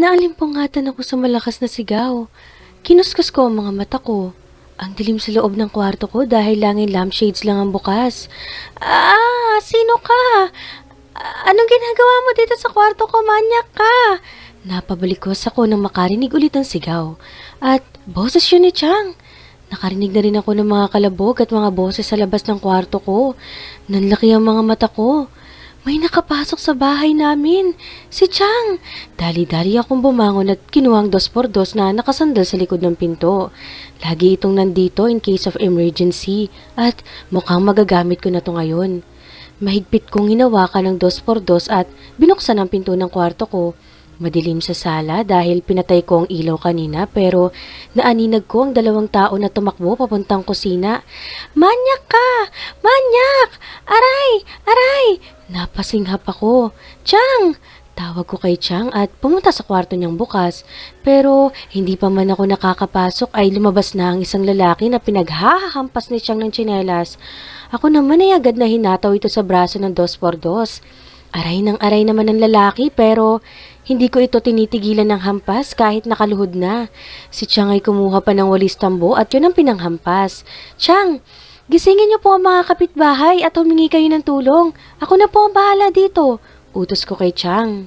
Naalimpungatan ako sa malakas na sigaw. Kinuskus ko ang mga mata ko. Ang dilim sa loob ng kwarto ko dahil langit lampshades lang ang bukas. Sino ka? Anong ginagawa mo dito sa kwarto ko? Manyak ka! Napabalikos ako nang makarinig ulit ang sigaw. At boses yun ni Chang. Nakarinig na rin ako ng mga kalabog at mga boses sa labas ng kwarto ko. Nanlaki ang mga mata ko. May nakapasok sa bahay namin. Si Chang. Dali-dali akong bumangon at kinuha ang 2x2 na nakasandal sa likod ng pinto. Lagi itong nandito in case of emergency at mukhang magagamit ko na to ngayon. Mahigpit kong hinawakan ng 2x2 at binuksan ang pinto ng kwarto ko. Madilim sa sala dahil pinatay ko ang ilaw kanina pero naaninag ko ang 2 tao na tumakbo papuntang kusina. Manyak ka! Manyak! Aray! Aray! Napasinghap ako. Chang! Tawag ko kay Chang at pumunta sa kwarto niyang bukas. Pero hindi pa man ako nakakapasok ay lumabas na ang isang lalaki na pinaghahampas ni Chang ng tsinelas. Ako naman ay agad na hinataw ito sa braso ng 2x2. Aray ng aray naman ng lalaki pero hindi ko ito tinitigilan ng hampas kahit nakaluhod na. Si Chang ay kumuha pa ng walis tambo at yun ang pinanghampas. Chang, gisingin niyo po ang mga kapitbahay at humingi kayo ng tulong. Ako na po ang bahala dito. Utos ko kay Chang.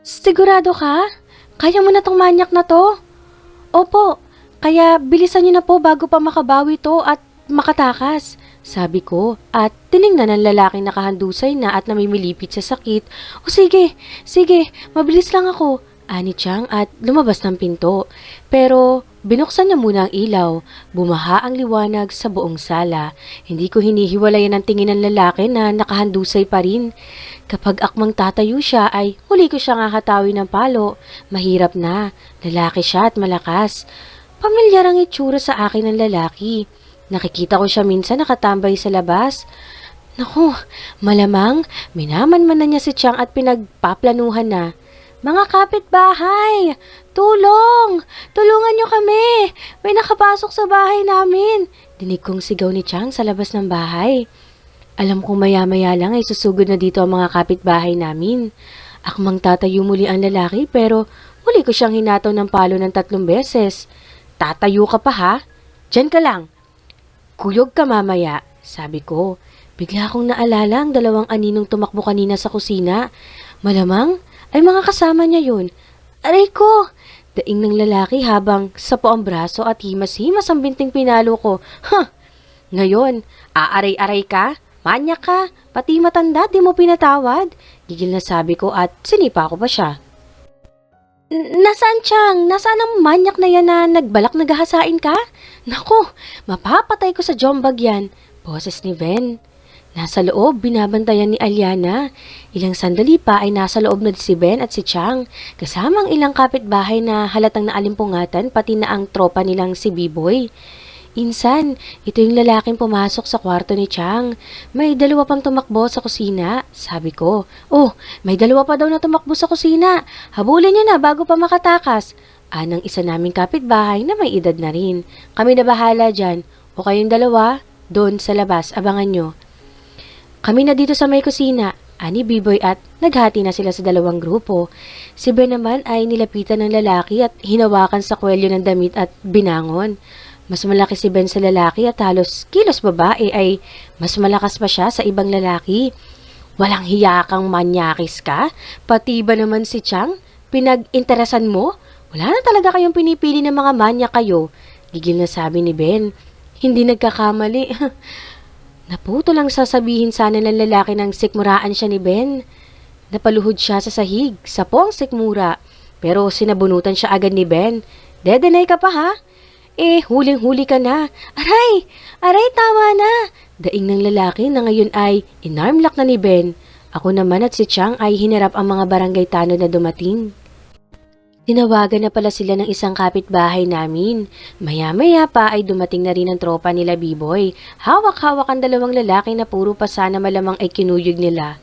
Sigurado ka? Kaya mo na tong manyak na to? Opo, kaya bilisan niyo na po bago pa makabawi to at makatakas. Sabi ko at tiningnan ng lalaking nakahandusay na at namimilipit sa sakit. O sige, mabilis lang ako. Ani Chang at lumabas ng pinto. Pero binuksan niya muna ang ilaw. Bumaha ang liwanag sa buong sala. Hindi ko hinihiwalayan ang tingin ng lalaki na nakahandusay pa rin. Kapag akmang tatayo siya ay huli ko siyang hahatawin ng palo. Mahirap na. Lalaki siya at malakas. Pamilyar ang itsura sa akin ng lalaki. Nakikita ko siya minsan nakatambay sa labas. Naku, malamang minamanman na niya si Chang at pinagpaplanuhan na. Mga kapitbahay! Tulong! Tulungan niyo kami! May nakapasok sa bahay namin! Dinig kong sigaw ni Chang sa labas ng bahay. Alam kong maya-maya lang ay susugod na dito ang mga kapitbahay namin. Akmang tatayo muli ang lalaki pero muli ko siyang hinataw ng palo ng 3 beses. Tatayo ka pa ha? Diyan ka lang. Kuyog ka mamaya, sabi ko. Bigla akong naalala ang 2 aninong tumakbo kanina sa kusina. Malamang ay mga kasama niya yun. Aray ko! Daing ng lalaki habang sapo ang braso at himas-himas ang binting pinalo ko. Ngayon, aaray-aray ka? Manyak ka? Pati matanda di mo pinatawad? Gigil na sabi ko at sinipa ko pa siya. Nasaan Chang? Nasaan ang manyak na yan na nagbalak na gahasain ka? Naku, mapapatay ko sa jombag yan. Boses ni Ben. Nasa loob, binabantayan ni Aliana. Ilang sandali pa ay nasa loob na si Ben at si Chang. Kasama ang ilang kapitbahay na halatang naalimpungatan pati na ang tropa nilang si B-Boy. Insan, ito yung lalaking pumasok sa kwarto ni Chang. May 2 pang tumakbo sa kusina, sabi ko. Oh, may 2 pa daw na tumakbo sa kusina. Habulin niyo na bago pa makatakas. Anang isa naming kapitbahay na may edad na rin. Kami na bahala dyan. O kayong 2, doon sa labas, abangan nyo. Kami na dito sa may kusina, ani B-Boy at naghati na sila sa 2 grupo. Si Ben naman ay nilapitan ng lalaki at hinawakan sa kwelyo ng damit at binangon. Mas malaki si Ben sa lalaki at halos kilos babae ay mas malakas pa siya sa ibang lalaki. Walang hiya kang manyakis ka? Pati ba naman si Chang? Pinag-interesan mo? Wala na talaga kayong pinipili ng mga manyak kayo. Gigil na sabi ni Ben. Hindi nagkakamali. Naputo lang sasabihin sana ng lalaki ng sikmuraan siya ni Ben. Napaluhod siya sa sahig, sa poong sikmura. Pero sinabunutan siya agad ni Ben. Dedenay ka pa ha? Huling-huli ka na. Aray! Aray, tama na! Daing ng lalaki na ngayon ay inarmlock na ni Ben. Ako naman at si Chang ay hinarap ang mga barangay tanod na dumating. Tinawagan na pala sila ng isang kapitbahay namin. Maya-maya pa ay dumating na rin ang tropa nila B-Boy. Hawak-hawak ang 2 lalaki na puro pa sana malamang ay kinuyog nila.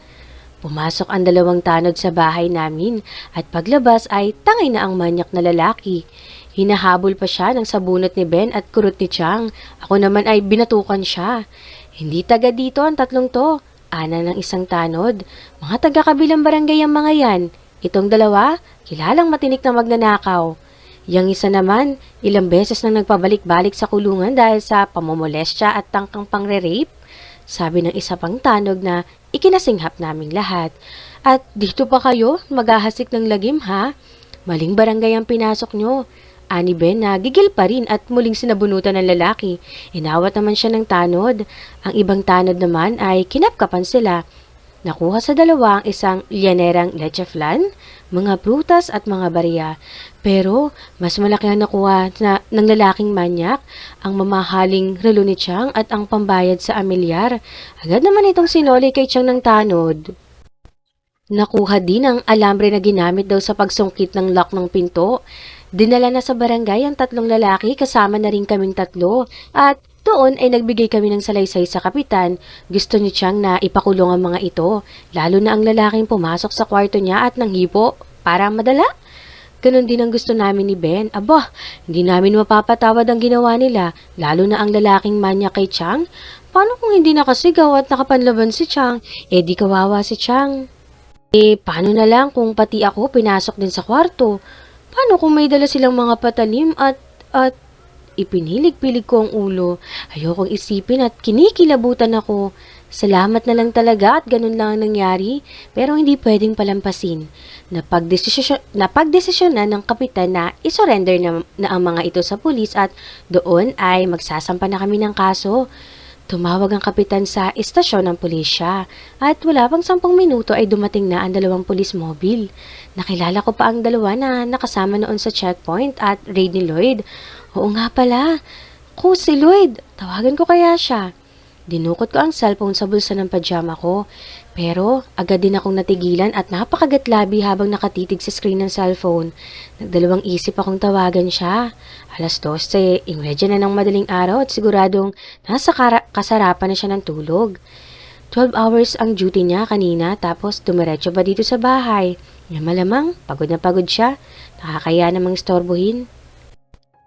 Pumasok ang 2 tanod sa bahay namin at paglabas ay tangay na ang manyak na lalaki. Hinahabol pa siya ng sabunot ni Ben at kurot ni Chang. Ako naman ay binatukan siya. Hindi taga dito ang 3 to. Ana ng isang tanod. Mga taga kabilang barangay ang mga yan. Itong dalawa, kilalang matinik na magnanakaw. Yang isa naman, ilang beses nang nagpabalik-balik sa kulungan dahil sa pamomolestya at tangkang pangre-rape. Sabi ng isa pang tanog na ikinasinghap naming lahat. At dito pa kayo, maghahasik ng lagim ha? Maling barangay ang pinasok nyo. Ani Ben na gigil pa rin at muling sinabunutan ng lalaki. Inawat naman siya ng tanod. Ang ibang tanod naman ay kinapkapan sila. Nakuha sa dalawa ang isang lianerang leche flan, mga prutas at mga barya. Pero mas malaki ang nakuha ng lalaking manyak, ang mamahaling relo ni Chang at ang pambayad sa amilyar. Agad naman itong sinoli kay Chang ng tanod. Nakuha din ang alambre na ginamit daw sa pagsungkit ng lock ng pinto. Dinala na sa barangay ang tatlong lalaki kasama na rin kaming tatlo at doon ay nagbigay kami ng salaysay sa kapitan. Gusto ni Chang na ipakulong ang mga ito, lalo na ang lalaking pumasok sa kwarto niya at nanghipo para madala. Ganon din ang gusto namin ni Ben. Aba, hindi namin mapapatawad ang ginawa nila, lalo na ang lalaking manya kay Chang. Paano kung hindi nakasigaw at nakapanlaban si Chang? Eh di kawawa si Chang. Paano na lang kung pati ako pinasok din sa kwarto? Paano kung may dala silang mga patalim at ipinilig-pilig ko ang ulo. Ayokong isipin at kinikilabutan ako. Salamat na lang talaga at ganun lang ang nangyari, pero hindi pwedeng palampasin. Napagdesisyonan ng kapitan na isurrender na ang mga ito sa pulis at doon ay magsasampa na kami ng kaso. Tumawag ang kapitan sa istasyon ng pulisya at wala pang 10 minuto ay dumating na ang dalawang pulis mobil. Nakilala ko pa ang dalawa na nakasama noon sa checkpoint at raid ni Lloyd. Oo nga pala, ko si Lloyd, tawagan ko kaya siya. Dinukot ko ang cellphone sa bulsa ng pajama ko, pero agad din akong natigilan at napakagatlabi habang nakatitig sa screen ng cellphone. Nagdalawang isip akong tawagan siya. 12:00, ingredya na ng madaling araw at siguradong nasa kasarapan na siya ng tulog. 12 hours ang duty niya kanina tapos dumiretso ba dito sa bahay. Malamang, pagod na pagod siya, nakakaya namang istorbohin.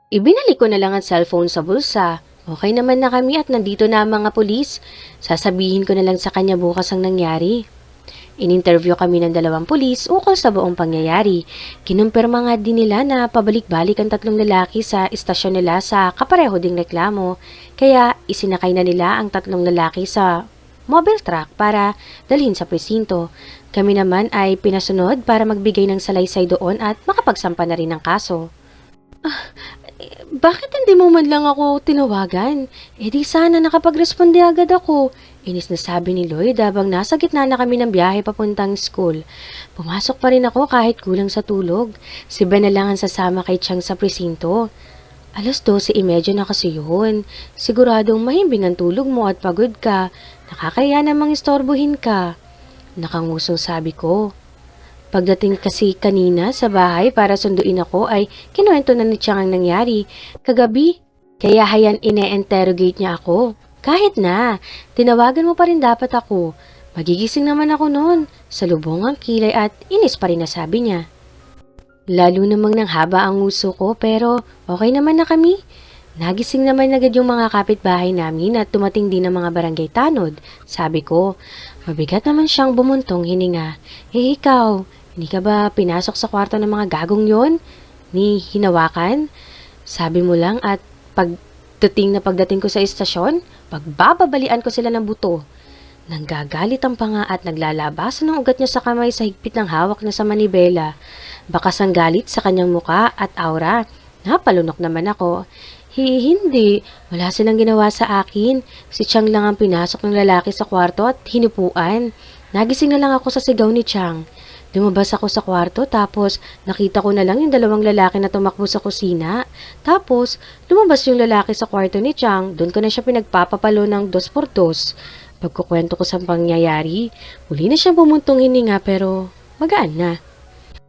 Ibinalik ko na lang ang cellphone sa bulsa. Okay naman na kami at nandito na ang mga pulis. Sasabihin ko na lang sa kanya bukas ang nangyari. In-interview kami ng dalawang pulis ukol sa buong pangyayari. Kinumpirma nga din nila na pabalik-balik ang tatlong lalaki sa istasyon nila sa kapareho ding reklamo. Kaya isinakay na nila ang tatlong lalaki sa mobile truck para dalhin sa presinto. Kami naman ay pinasunod para magbigay ng salaysay doon at makapagsampa na rin ng kaso. Bakit hindi mo man lang ako tinawagan? Di sana nakapag-responde agad ako. Inis na sabi ni Lloyd habang nasa gitna na kami ng biyahe papuntang school. Pumasok pa rin ako kahit kulang sa tulog. Si Ben na lang ang sasama kay Chang sa presinto. 12:30 na kasi yun. Siguradong mahimbing ang tulog mo at pagod ka. Nakakaya namang istorbohin ka. Nakangusong sabi ko. Pagdating kasi kanina sa bahay para sunduin ako ay kinuwento na ni Chang ang nangyari kagabi. Kaya hayan ine-interrogate niya ako. Kahit na, tinawagan mo pa rin dapat ako. Magigising naman ako noon. Salubong ang kilay at inis pa rin na sabi niya. Lalo namang nang haba ang uso ko pero okay naman na kami. Nagising naman agad yung mga kapitbahay namin at tumating din ang mga barangay tanod. Sabi ko, mabigat naman siyang bumuntong hininga. Ikaw, hindi ka ba pinasok sa kwarto ng mga gagong yon? Ni hinawakan? Sabi mo lang at pagdating ko sa istasyon, pagbababalian ko sila ng buto. Nanggagalit ang panga at naglalabasan ng ugat niya sa kamay sa higpit ng hawak na sa manibela. Bakas ang galit sa kanyang muka at aura. Napalunok naman ako. Hindi. Wala silang ginawa sa akin. Si Chang lang ang pinasok ng lalaki sa kwarto at hinupuan. Nagising na lang ako sa sigaw ni Chang. Lumabas ako sa kwarto tapos nakita ko na lang yung dalawang lalaki na tumakbo sa kusina. Tapos lumabas yung lalaki sa kwarto ni Chang. Doon ko na siya pinagpapapalo ng 2x2. Pagkukwento ko sa pangyayari, huli na siya bumuntong hininga pero magaan na.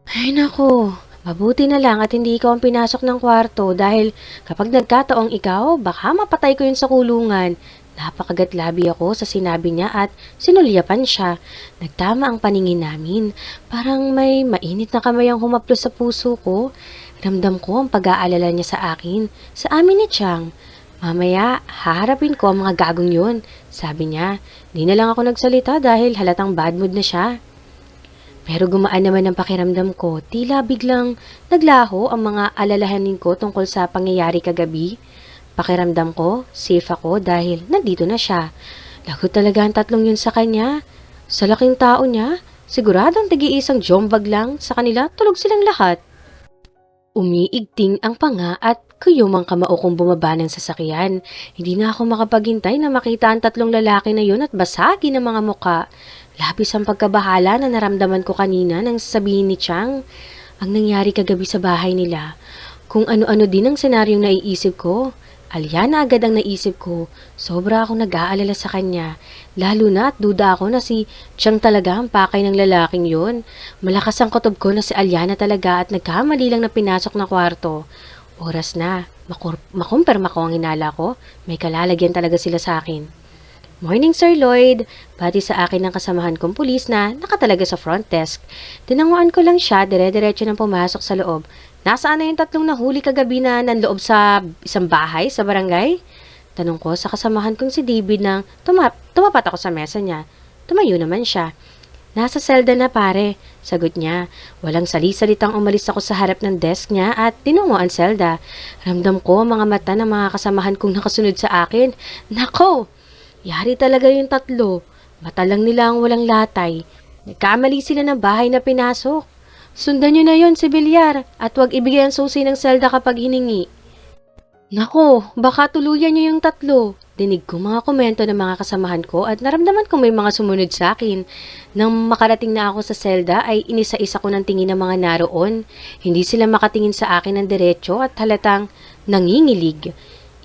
Ay nako, mabuti na lang at hindi ikaw ang pinasok ng kwarto dahil kapag nagkataong ikaw, baka mapatay ko yun sa kulungan. Napakagatlabi ako sa sinabi niya at sinulyapan siya. Nagtama ang paningin namin. Parang may mainit na kamay ang humaplos sa puso ko. Ramdam ko ang pag-aalala niya sa akin, sa amin ni Chang. Mamaya, haharapin ko ang mga gagong yun. Sabi niya, di na lang ako nagsalita dahil halatang bad mood na siya. Pero gumaan naman ang pakiramdam ko, tila biglang naglaho ang mga alalahanin ko tungkol sa pangyayari kagabi. Pakiramdam ko, safe ako dahil nandito na siya. Lagot talaga ang tatlong yun sa kanya. Sa laking tao niya, siguradong tagi-isang jombag lang sa kanila, tulog silang lahat. Umiigting ang panga at kuyumang kamao kong bumaba ng sasakyan. Hindi na ako makapaghintay na makita ang tatlong lalaki na yun at basagin ang mga muka. Labis ang pagkabahala na naramdaman ko kanina nang sabihin ni Chang ang nangyari kagabi sa bahay nila. Kung ano-ano din ang senaryong naiisip ko. Alyana agad ang naisip ko. Sobra akong nag-aalala sa kanya. Lalo na at duda ako na si Chang talaga ang pakay ng lalaking yun. Malakas ang kutob ko na si Alyana talaga at nagkamali lang na pinasok na kwarto. Oras na. Makumpirma ko ang hinala ko. May kalalagyan talaga sila sa akin. Morning, Sir Lloyd. Pati sa akin ng kasamahan kong pulis na nakatalaga sa front desk. Tinanguan ko lang siya, dire-diretso nang pumasok sa loob. Nasaan na yung tatlong nahuli kagabi na nanloob sa isang bahay sa barangay? Tanong ko sa kasamahan kong si David nang tumapat ako sa mesa niya. Tumayo naman siya. Nasa selda na pare, sagot niya. Walang sali-salitang umalis ako sa harap ng desk niya at tinungo ang selda. Ramdam ko ang mga mata ng mga kasamahan kong nakasunod sa akin. Nako! Yari talaga yung tatlo. Mata lang nila ang walang latay. Nagkamali sila ng bahay na pinasok. Sundan nyo na yon si Bilyar at huwag ibigay ang susi ng selda kapag hiningi. Nako, baka tuluyan nyo yung tatlo. Dinig ko mga komento ng mga kasamahan ko at naramdaman kong may mga sumunod sa akin. Nang makarating na ako sa selda ay inisa-isa ko ng tingin ng mga naroon. Hindi sila makatingin sa akin ng diretso at halatang nangingilig.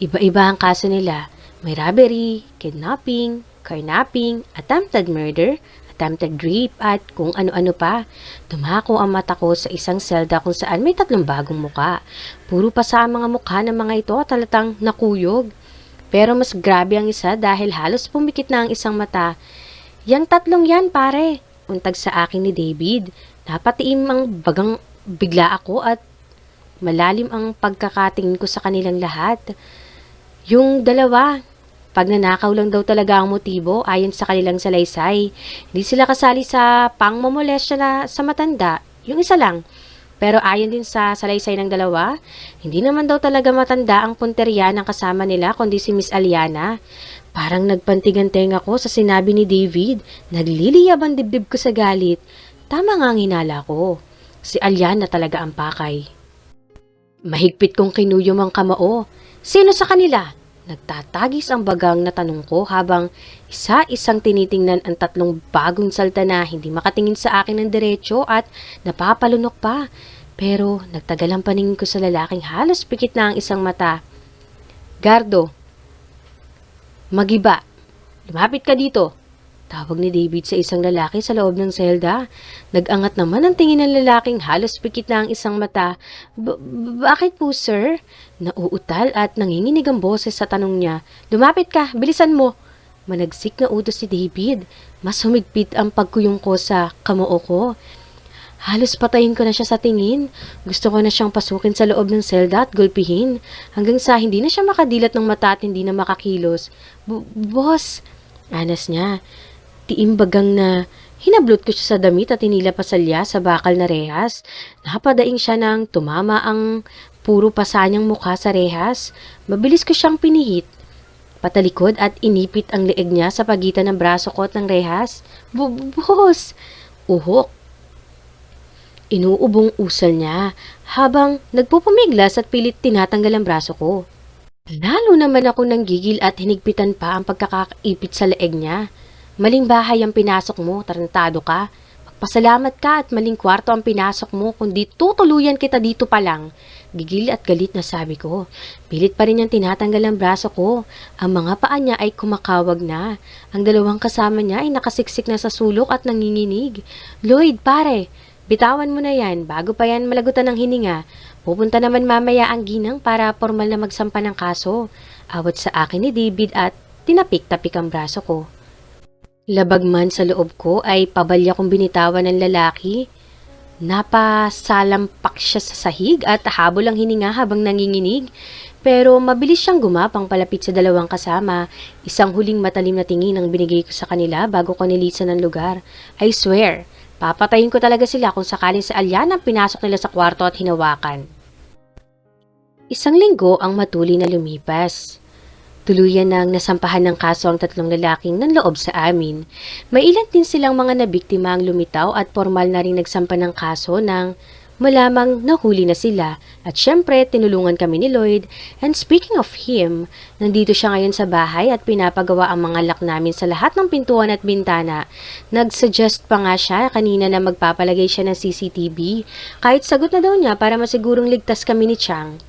Iba-iba ang kaso nila. May robbery, kidnapping, carnapping, attempted murder, attempted rape at kung ano-ano pa. Tumako ang mata ko sa isang selda kung saan may tatlong bagong muka. Puro pa sa mga mukha ng mga ito at halatang nakuyog. Pero mas grabe ang isa dahil halos pumikit na ang isang mata. Yang tatlong yan pare, untag sa akin ni David. Napatiim ang bagang bigla ako at malalim ang pagkakatingin ko sa kanilang lahat. Yung dalawa, pagnanakaw lang daw talaga ang motibo ayon sa kanilang salaysay. Hindi sila kasali sa pangmomolestya na sa matanda, yung isa lang. Pero ayon din sa salaysay ng dalawa, hindi naman daw talaga matanda ang punteriya ng kasama nila kundi si Miss Alyana. Parang nagpantigan-tenga ko sa sinabi ni David, nagliliyab ang dibdib ko sa galit. Tama nga ang hinala ko. Si Alyana talaga ang pakay. Mahigpit kong kinuyom ang kamao. Sino sa kanila? Nagtatagis ang bagang na tanong ko habang isa-isang tinitingnan ang tatlong bagong salta na hindi makatingin sa akin ng diretsyo at napapalunok pa. Pero nagtagal ang paningin ko sa lalaking halos pikit na ang isang mata. Gardo, magiba, lumapit ka dito. Tawag ni David sa isang lalaki sa loob ng selda. Nag-angat naman ang tingin ng lalaking halos pikit na ang isang mata. Bakit po, sir? Nauutal at nanginginig ang boses sa tanong niya. Lumapit ka, bilisan mo. Managsik na utos si David. Mas humigpit ang pagkuyong ko sa kamao ko. Halos patayin ko na siya sa tingin. Gusto ko na siyang pasukin sa loob ng selda at gulpihin. Hanggang sa hindi na siya makadilat ng mata at hindi na makakilos. Boss, anas niya. Tiimbagang na hinablot ko siya sa damit at hinila pasalya sa bakal na rehas. Napadaing siya nang tumama ang puro pasanyang mukha sa rehas. Mabilis ko siyang pinihit. Patalikod at inipit ang leeg niya sa pagitan ng braso ko at ng rehas. Boss! Uhok. Inuubong usal niya habang nagpupumiglas at pilit tinatanggal ang braso ko. Lalo naman ako nanggigil at hinigpitan pa ang pagkakaipit sa leeg niya. Maling bahay ang pinasok mo, tarantado ka. Magpasalamat ka at maling kwarto ang pinasok mo, kundi tutuluyan kita dito pa lang. Gigil at galit na sabi ko. Pilit pa rin niyang tinatanggal ang braso ko. Ang mga paa niya ay kumakawag na. Ang dalawang kasama niya ay nakasiksik na sa sulok at nanginginig. Lloyd, pare, bitawan mo na yan bago pa yan malagutan ng hininga. Pupunta naman mamaya ang ginang para formal na magsampa ng kaso. Awat sa akin ni David at tinapik-tapik ang braso ko. Labag man sa loob ko ay pabalya kong binitawan ng lalaki. Napasalampak siya sa sahig at habol ang hininga habang nanginginig. Pero mabilis siyang gumapang palapit sa dalawang kasama. Isang huling matalim na tingin ang binigay ko sa kanila bago ko nilisan ng lugar. I swear, Papatayin ko talaga sila kung sakaling si Alyana ang pinasok nila sa kwarto at hinawakan. Isang linggo ang matuli na lumipas. Tuluyan nang nasampahan ng kaso ang tatlong lalaking nanloob sa amin. May ilan din silang mga nabiktima ang lumitaw at formal na rin nagsampa ng kaso nang malamang nahuli na sila. At syempre, tinulungan kami ni Lloyd. And speaking of him, nandito siya ngayon sa bahay at pinapagawa ang mga lock namin sa lahat ng pintuan at bintana. Nag-suggest pa nga siya kanina na magpapalagay siya ng CCTV. Kahit sagot na daw niya para masigurong ligtas kami ni Chang.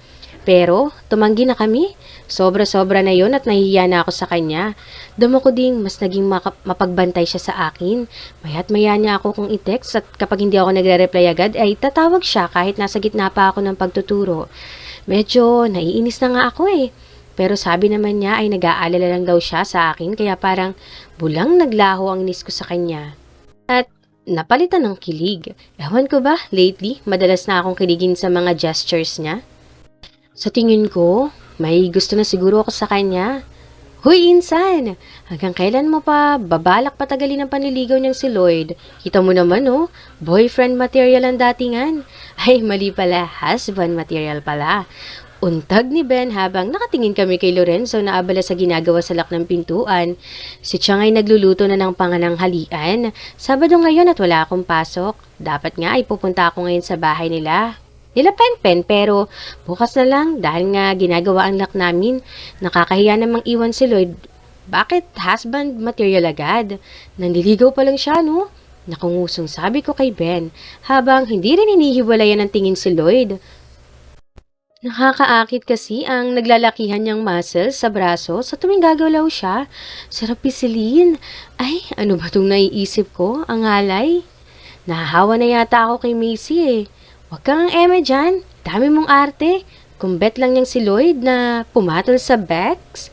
Pero, tumanggi na kami. Sobra-sobra na yon at nahihiya na ako sa kanya. Damo ko ding mas naging mapagbantay siya sa akin. Maya't maya niya ako kung i-text at kapag hindi ako nagre-reply agad ay tatawag siya kahit nasa gitna pa ako ng pagtuturo. Medyo naiinis na nga ako eh. Pero sabi naman niya ay nag-aalala lang daw siya sa akin kaya parang bulang naglaho ang inis ko sa kanya. At napalitan ng kilig. Ewan ko ba, lately, madalas na akong kiligin sa mga gestures niya. Sa tingin ko, may gusto na siguro ako sa kanya. Huy, insan! Hanggang kailan mo pa babalak patagalin ang panliligaw niyang si Lloyd? Kita mo naman, oh, boyfriend material ang datingan. Ay, mali pala, husband material pala. Untag ni Ben habang nakatingin kami kay Lorenzo na abala sa ginagawa sa lock ng pintuan. Si Chang ay nagluluto na ng pangananghalian. Sabado ngayon at wala akong pasok. Dapat nga ay pupunta ako ngayon sa bahay nila. Nila Pen, pero bukas na lang dahil nga ginagawa ang lock namin. Nakakahiya namang iwan si Lloyd. Bakit husband material agad? Nanliligaw pa lang siya, no? Nakungusong sabi ko kay Ben habang hindi rin inihiwalayan ang tingin si Lloyd. Nakakaakit kasi ang naglalakihan niyang muscles sa braso sa tuwing gagalaw siya. Sarap pisilin. Ay, ano ba itong naiisip ko? Ang alay. Nahahawa na yata ako kay Macy eh. Huwag kang eme dyan. Dami mong arte. Kung bet lang niyang si Lloyd na pumatol sa Bex,